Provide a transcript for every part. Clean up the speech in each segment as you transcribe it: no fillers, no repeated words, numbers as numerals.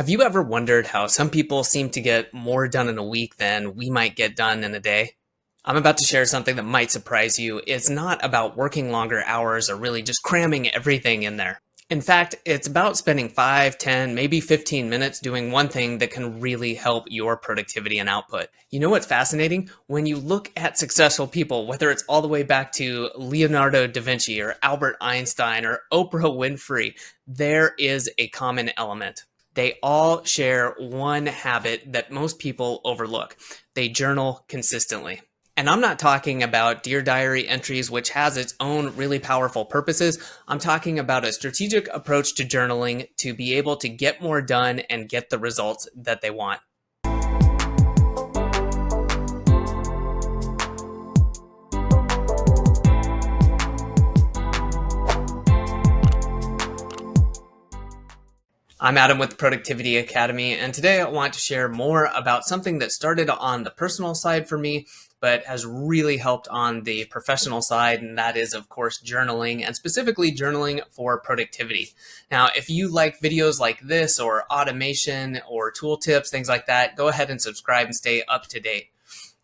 Have you ever wondered how some people seem to get more done in a week than we might get done in a day? I'm about to share something that might surprise you. It's not about working longer hours or really just cramming everything in there. In fact, it's about spending 5, 10, maybe 15 minutes doing one thing that can really help your productivity and output. You know what's fascinating? When you look at successful people, whether it's all the way back to Leonardo da Vinci or Albert Einstein or Oprah Winfrey, there is a common element. They all share one habit that most people overlook. They journal consistently. And I'm not talking about Dear Diary entries, which has its own really powerful purposes. I'm talking about a strategic approach to journaling to be able to get more done and get the results that they want. I'm Adam with Productivity Academy, and today I want to share more about something that started on the personal side for me, but has really helped on the professional side, and that is, of course, journaling, and specifically journaling for productivity. Now, if you like videos like this, or automation, or tool tips, things like that, go ahead and subscribe and stay up to date.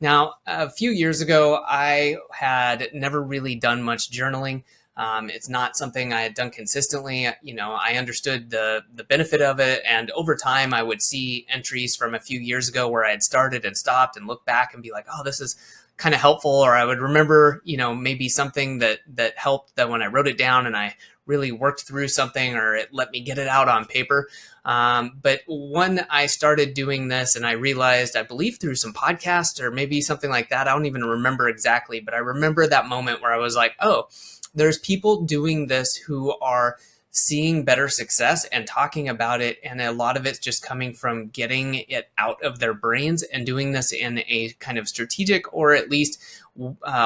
Now, a few years ago, I had never really done much journaling. It's not something I had done consistently. I understood the benefit of it, and over time, I would see entries from a few years ago where I had started and stopped and look back and be like, "Oh, this is kind of helpful," or I would remember, maybe something that helped that when I wrote it down and I really worked through something, or it let me get it out on paper. But when I started doing this and I realized, I believe through some podcasts or maybe something like that, I don't even remember exactly, but I remember that moment where I was like, oh, there's people doing this who are seeing better success and talking about it. And a lot of it's just coming from getting it out of their brains and doing this in a kind of strategic or at least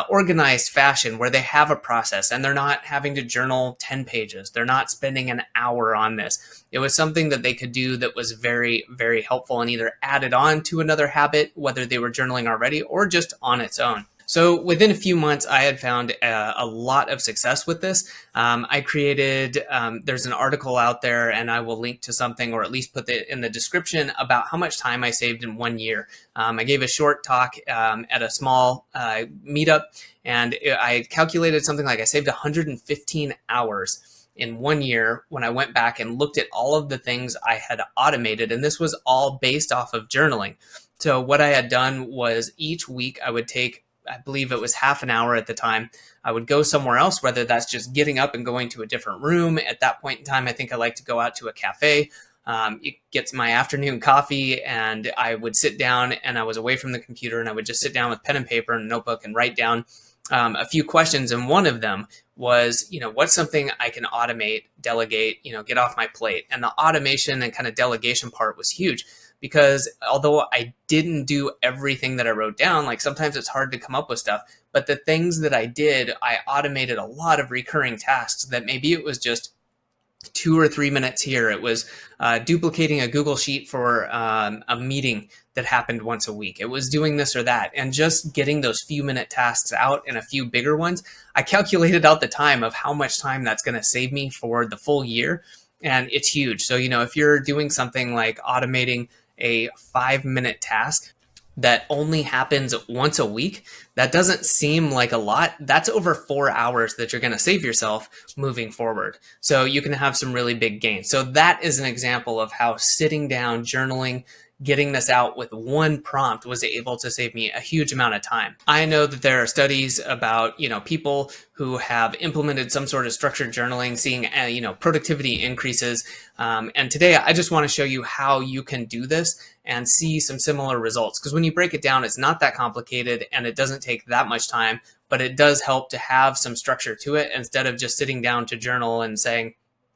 organized fashion where they have a process and they're not having to journal 10 pages. They're not spending an hour on this. It was something that they could do that was very, very helpful and either added on to another habit, whether they were journaling already or just on its own. So within a few months, I had found a lot of success with this. I created, there's an article out there, and I will link to something or at least put it in the description about how much time I saved in 1 year. I gave a short talk at a small meetup, and I calculated something like I saved 115 hours in 1 year when I went back and looked at all of the things I had automated. And this was all based off of journaling. So what I had done was each week I would take, I believe it was half an hour at the time. I would go somewhere else, whether that's just getting up and going to a different room. At that point in time, I think I like to go out to a cafe. It gets my afternoon coffee, and I would sit down, and I was away from the computer, and I would just sit down with pen and paper and a notebook and write down a few questions. And one of them was, what's something I can automate, delegate, get off my plate? And the automation and kind of delegation part was huge. Because although I didn't do everything that I wrote down, like sometimes it's hard to come up with stuff, but the things that I did, I automated a lot of recurring tasks that maybe it was just 2 or 3 minutes here. It was duplicating a Google Sheet for a meeting that happened once a week. It was doing this or that, and just getting those few minute tasks out and a few bigger ones. I calculated out the time of how much time that's going to save me for the full year. And it's huge. So, if you're doing something like automating a 5-minute task that only happens once a week, that doesn't seem like a lot. That's over 4 hours that you're going to save yourself moving forward. So you can have some really big gains. So that is an example of how sitting down, journaling, getting this out with one prompt was able to save me a huge amount of time. I know that there are studies about, people who have implemented some sort of structured journaling, seeing, productivity increases. And today I just want to show you how you can do this and see some similar results. Because when you break it down, it's not that complicated and it doesn't take that much time, but it does help to have some structure to it instead of just sitting down to journal and saying,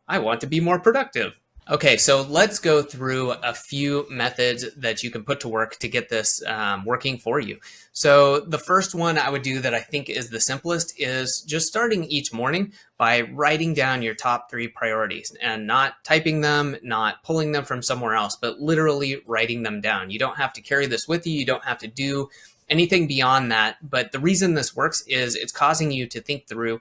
I want to be more productive. Okay, so let's go through a few methods that you can put to work to get this working for you. So the first one I would do that I think is the simplest is just starting each morning by writing down your top 3 priorities and not typing them, not pulling them from somewhere else, but literally writing them down. You don't have to carry this with you. You don't have to do anything beyond that. But the reason this works is it's causing you to think through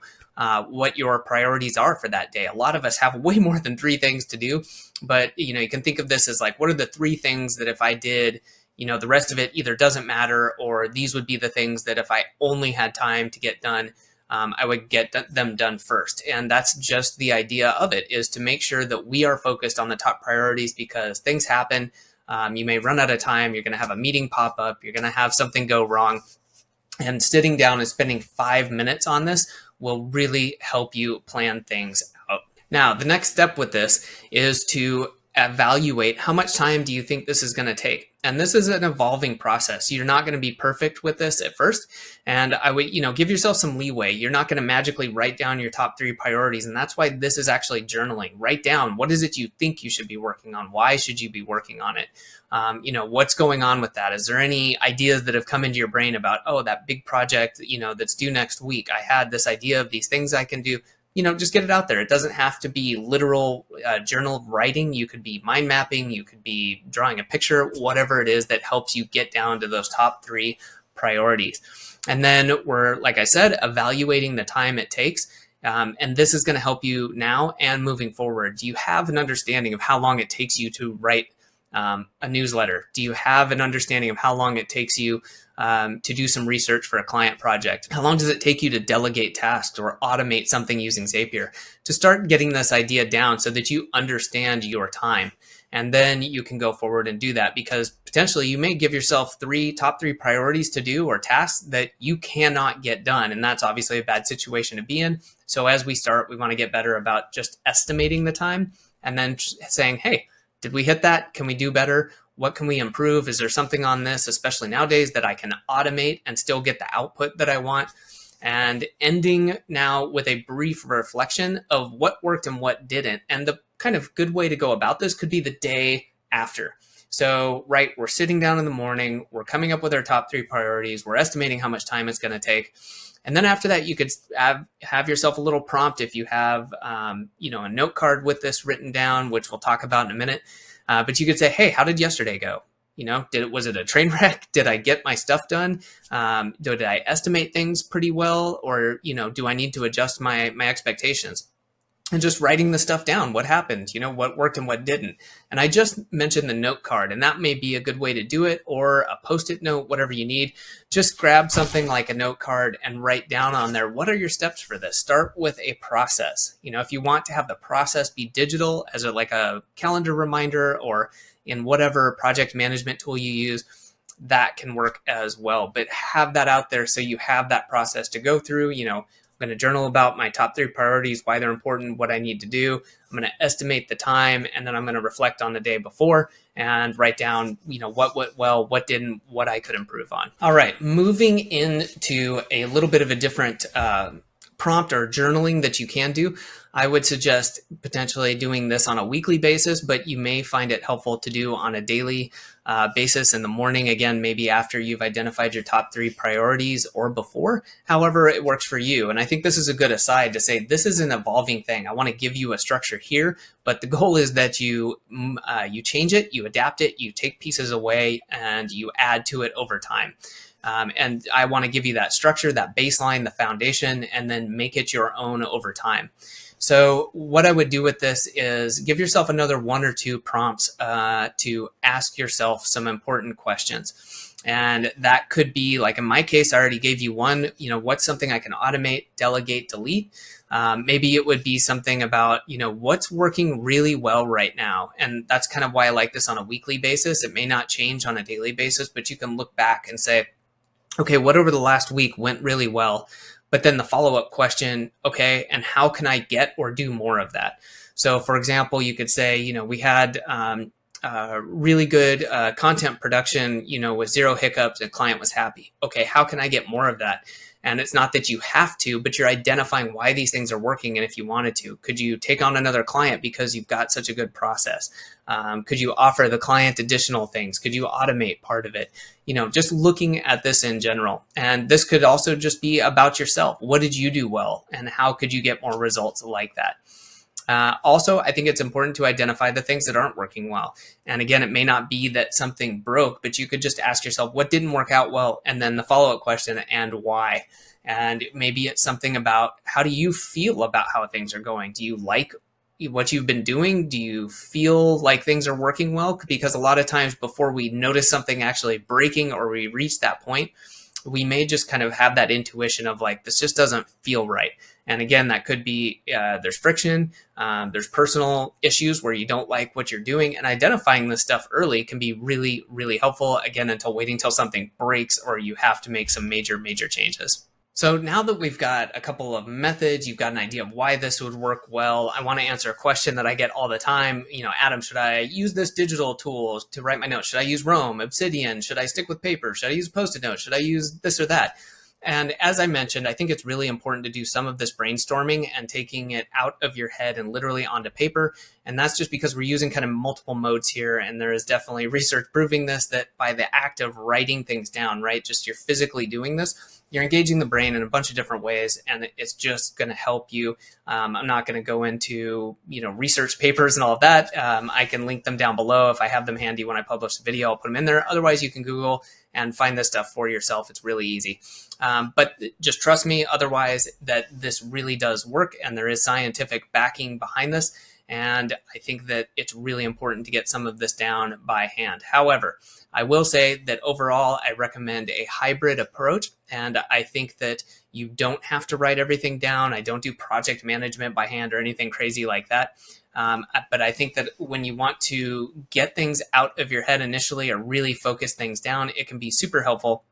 what your priorities are for that day. A lot of us have way more than 3 things to do, but you can think of this as like, what are the 3 things that if I did, the rest of it either doesn't matter, or these would be the things that if I only had time to get done, I would get them done first. And that's just the idea of it, is to make sure that we are focused on the top priorities, because things happen. You may run out of time. You're going to have a meeting pop up. You're going to have something go wrong. And sitting down and spending 5 minutes on this will really help you plan things out. Now, the next step with this is to evaluate how much time do you think this is going to take. And this is an evolving process. You're not going to be perfect with this at first. And I would, give yourself some leeway. You're not going to magically write down your top 3 priorities. And that's why this is actually journaling. Write down, what is it you think you should be working on? Why should you be working on it? What's going on with that? Is there any ideas that have come into your brain about, oh, that big project, that's due next week? I had this idea of these things I can do. Just get it out there. It doesn't have to be literal journal writing. You could be mind mapping. You could be drawing a picture, whatever it is that helps you get down to those top 3 priorities. And then we're, like I said, evaluating the time it takes. And this is going to help you now and moving forward. Do you have an understanding of how long it takes you to write a newsletter? Do you have an understanding of how long it takes you to do some research for a client project? How long does it take you to delegate tasks or automate something using Zapier? To start getting this idea down so that you understand your time. And then you can go forward and do that, because potentially you may give yourself top three priorities to do, or tasks that you cannot get done. And that's obviously a bad situation to be in. So as we start, we want to get better about just estimating the time and then saying, hey, did we hit that? Can we do better? What can we improve? Is there something on this, especially nowadays, that I can automate and still get the output that I want? And ending now with a brief reflection of what worked and what didn't. And the kind of good way to go about this could be the day after. So, right, we're sitting down in the morning, we're coming up with our top 3 priorities, we're estimating how much time it's going to take. And then after that, you could have yourself a little prompt if you have, a note card with this written down, which we'll talk about in a minute. But you could say, hey, how did yesterday go? Was it a train wreck? Did I get my stuff done? Did I estimate things pretty well? Or, do I need to adjust my expectations? And just writing the stuff down, what happened, what worked and what didn't. And I just mentioned the note card, and that may be a good way to do it, or a Post-it note, whatever you need. Just grab something like a note card and write down on there, what are your steps for this? Start with a process. If you want to have the process be digital as like a calendar reminder, or in whatever project management tool you use, that can work as well. But have that out there so you have that process to go through. I'm going to journal about my top 3 priorities, why they're important, what I need to do. I'm going to estimate the time, and then I'm going to reflect on the day before and write down, what went well, what didn't, what I could improve on. All right, moving into a little bit of a different prompt or journaling that you can do. I would suggest potentially doing this on a weekly basis, but you may find it helpful to do on a daily basis in the morning, again, maybe after you've identified your top 3 priorities or before, however it works for you. And I think this is a good aside to say, this is an evolving thing. I want to give you a structure here, but the goal is that you change it, you adapt it, you take pieces away, and you add to it over time. And I want to give you that structure, that baseline, the foundation, and then make it your own over time. So what I would do with this is give yourself another 1 or 2 prompts to ask yourself some important questions. And that could be, like in my case, I already gave you one, what's something I can automate, delegate, delete? Maybe it would be something about, what's working really well right now. And that's kind of why I like this on a weekly basis. It may not change on a daily basis, but you can look back and say, okay, what over the last week went really well? But then the follow-up question, okay, and how can I get or do more of that? So for example, you could say, we had really good content production, with 0 hiccups, and client was happy. Okay, how can I get more of that? And it's not that you have to, but you're identifying why these things are working. And if you wanted to, could you take on another client because you've got such a good process? Could you offer the client additional things? Could you automate part of it? Just looking at this in general. And this could also just be about yourself. What did you do well? And how could you get more results like that? Also, I think it's important to identify the things that aren't working well. And again, it may not be that something broke, but you could just ask yourself, what didn't work out well? And then the follow up question, and why? And maybe it's something about, how do you feel about how things are going? Do you like what you've been doing? Do you feel like things are working well? Because a lot of times before we notice something actually breaking or we reach that point, we may just kind of have that intuition of like, this just doesn't feel right. And again, that could be there's friction, there's personal issues where you don't like what you're doing, and identifying this stuff early can be really, really helpful. Again, until waiting till something breaks or you have to make some major, major changes. So now that we've got a couple of methods, you've got an idea of why this would work well, I want to answer a question that I get all the time. Adam, should I use this digital tool to write my notes? Should I use Roam, Obsidian? Should I stick with paper? Should I use Post-it notes? Should I use this or that? And as I mentioned, I think it's really important to do some of this brainstorming and taking it out of your head and literally onto paper. And that's just because we're using kind of multiple modes here. And there is definitely research proving this, that by the act of writing things down, right, just you're physically doing this, you're engaging the brain in a bunch of different ways, and it's just going to help you. I'm not going to go into research papers and all of that. I can link them down below. If I have them handy when I publish the video, I'll put them in there. Otherwise, you can Google and find this stuff for yourself. It's really easy. But just trust me, otherwise, that this really does work, and there is scientific backing behind this. And I think that it's really important to get some of this down by hand. However, I will say that overall, I recommend a hybrid approach. And I think that you don't have to write everything down. I don't do project management by hand or anything crazy like that. But I think that when you want to get things out of your head initially or really focus things down, it can be super helpful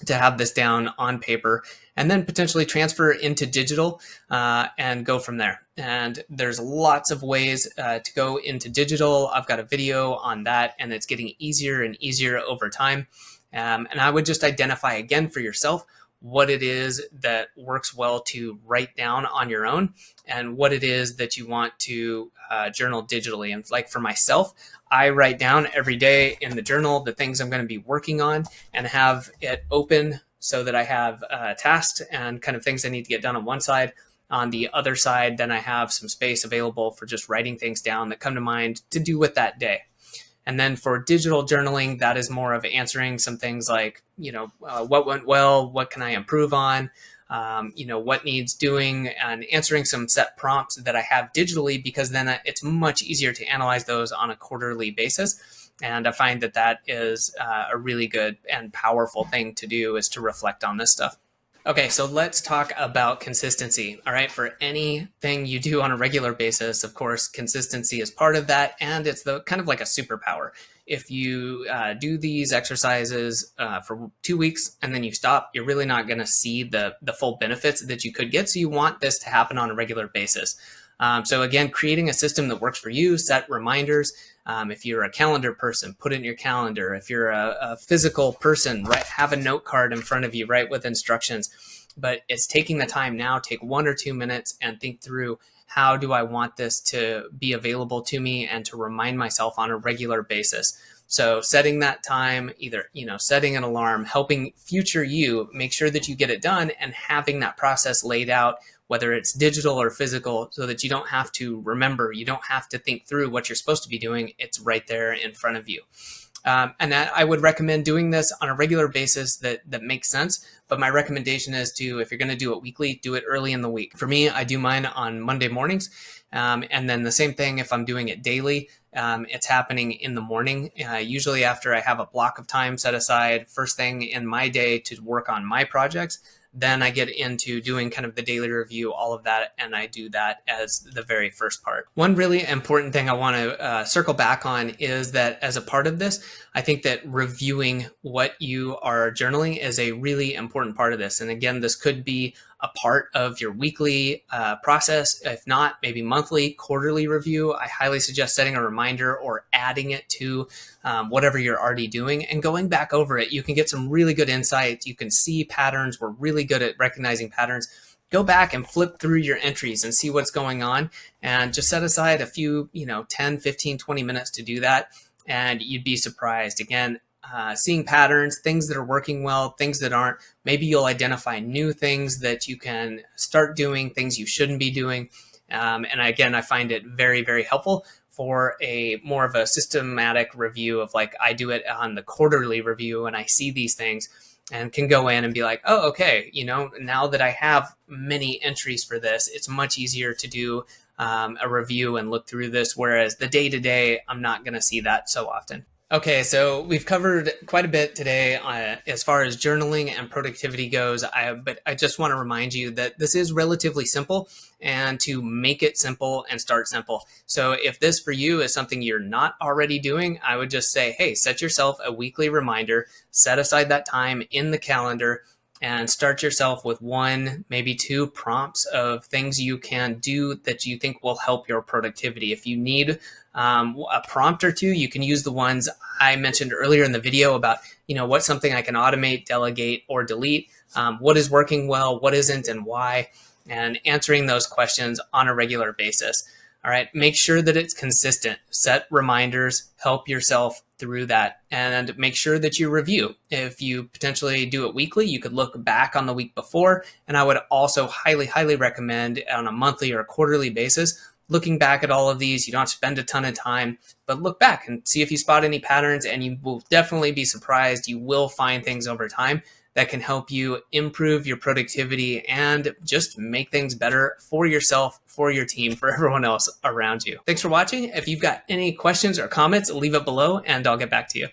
to have this down on paper and then potentially transfer into digital and go from there. And there's lots of ways to go into digital. I've got a video on that, and it's getting easier and easier over time. And I would just identify again for yourself what it is that works well to write down on your own and what it is that you want to journal digitally. And like for myself, I write down every day in the journal the things I'm going to be working on and have it open so that I have tasks and kind of things I need to get done on one side. On the other side, then I have some space available for just writing things down that come to mind to do with that day. And then for digital journaling, that is more of answering some things like, what went well, what can I improve on, what needs doing, and answering some set prompts that I have digitally, because then it's much easier to analyze those on a quarterly basis. And I find that that is a really good and powerful thing to do, is to reflect on this stuff. Okay, so let's talk about consistency. All right, for anything you do on a regular basis, of course, consistency is part of that, and it's the kind of like a superpower. If you do these exercises for 2 weeks and then you stop, you're really not going to see the full benefits that you could get. So you want this to happen on a regular basis. So again, creating a system that works for you, set reminders. If you're a calendar person, put it in your calendar. If you're a physical person, have a note card in front of you, with instructions. But it's taking the time now, take 1 or 2 minutes and think through, how do I want this to be available to me and to remind myself on a regular basis. So setting that time, either, setting an alarm, helping future you make sure that you get it done, and having that process laid out, whether it's digital or physical, so that you don't have to remember, you don't have to think through what you're supposed to be doing. It's right there in front of you. And that I would recommend doing this on a regular basis that makes sense. But my recommendation is to, if you're going to do it weekly, do it early in the week. For me, I do mine on Monday mornings. And then the same thing if I'm doing it daily. It's happening in the morning, usually after I have a block of time set aside first thing in my day to work on my projects. Then I get into doing kind of the daily review, all of that, and I do that as the very first part. One really important thing I want to circle back on is that as a part of this, I think that reviewing what you are journaling is a really important part of this. And again, this could be a part of your weekly process. If not, maybe monthly, quarterly review. I highly suggest setting a reminder or adding it to whatever you're already doing and going back over it. You can get some really good insights. You can see patterns. We're really good at recognizing patterns. Go back and flip through your entries and see what's going on, and just set aside a few, 10, 15, 20 minutes to do that. And you'd be surprised. Again, seeing patterns, things that are working well, things that aren't. Maybe you'll identify new things that you can start doing, things you shouldn't be doing. And again, I find it very, very helpful for a more of a systematic review of like I do it on the quarterly review and I see these things and can go in and be like, oh, okay, now that I have many entries for this, it's much easier to do a review and look through this. Whereas the day to day, I'm not going to see that so often. Okay, so we've covered quite a bit today as far as journaling and productivity goes. But I just want to remind you that this is relatively simple and to make it simple and start simple. So if this for you is something you're not already doing, I would just say, hey, set yourself a weekly reminder, set aside that time in the calendar and start yourself with one, maybe two prompts of things you can do that you think will help your productivity. If you need a prompt or two, you can use the ones I mentioned earlier in the video about, what's something I can automate, delegate, or delete, what is working well, what isn't, and why, and answering those questions on a regular basis. All right, make sure that it's consistent. Set reminders, help yourself through that, and make sure that you review. If you potentially do it weekly, you could look back on the week before, and I would also highly, highly recommend on a monthly or quarterly basis, looking back at all of these. You don't have to spend a ton of time, but look back and see if you spot any patterns, and you will definitely be surprised. You will find things over time that can help you improve your productivity and just make things better for yourself, for your team, for everyone else around you. Thanks for watching. If you've got any questions or comments, leave it below and I'll get back to you.